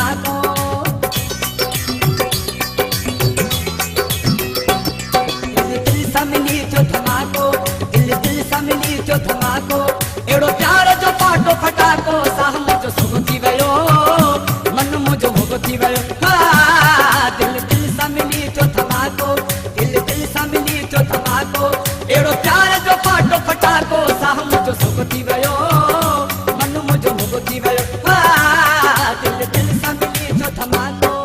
धमाको। दिल सां मिली थियो धमाको, दिल सां मिली थियो धमाको। एड़ो प्यार जो पाटो फटाको, साह मुझो सुगो थी वियो, मन मुझो भोगो थी वियो। दिल सां मिली थियो धमाको, दिल सां मिली थियो धमाको। एड़ो प्यार जो पाटो फटाको, साह मुझो सुगो थी वियो, मन मुझो भोगो थी वियो। दिल सां मिली थियो धमाको।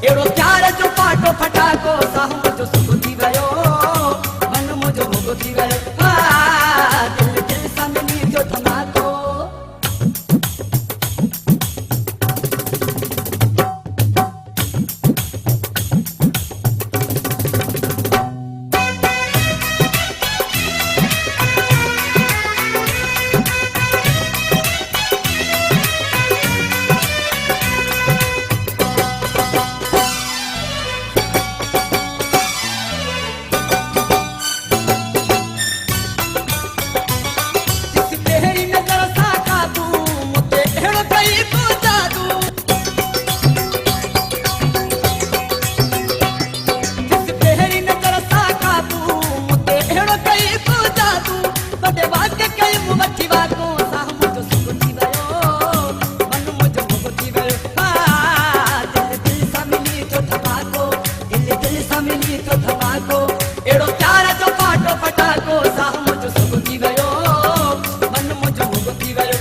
एड़ो प्यार जो पाटो फटाको, साह मुझो सुगो थी वियो, मन मुझो भोगो थी वियो। दिल सां मिली थियो धमाको। एड़ो प्यार जो पाटो फटाको, साह मुझो सुगो थी वियो, मन मुझो भोगो थी वियो।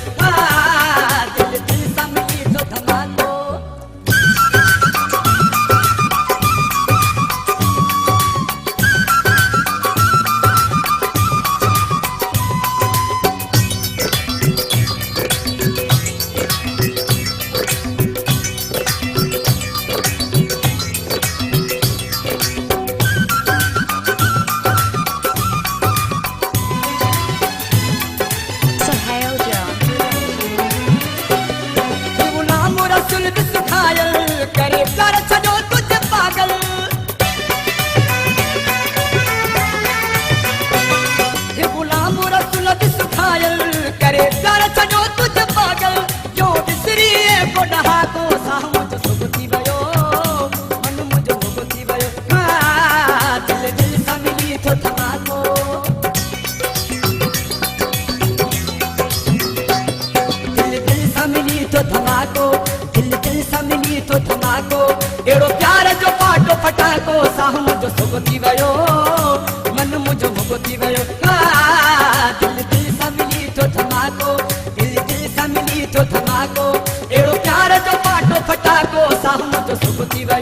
दिल सां मिली थियो धमाको। करे कर छॾो तुझे पागल, हे गुलाम रसूल बि सुखायल, करे कर छॾो तुझे पागल। जो विसरी को डहाको, साह मुझो सुगो थी वियो, मन मुझो भोगो थी वियो। दिल सां मिली थियो धमाको। दिल सां मिली थियो धमाको, दिल सां मिली थियो धमाको। एड़ो प्यार जो पाटो फटाको, साह मुझो सुगो थी वियो, मन मुझो भोगो थी वियो। दिल सां मिली थियो धमाको, दिल सां मिली थियो धमाको। एड़ो प्यार जो पाटो फटाको, साह मुझो सुगो थी वियो।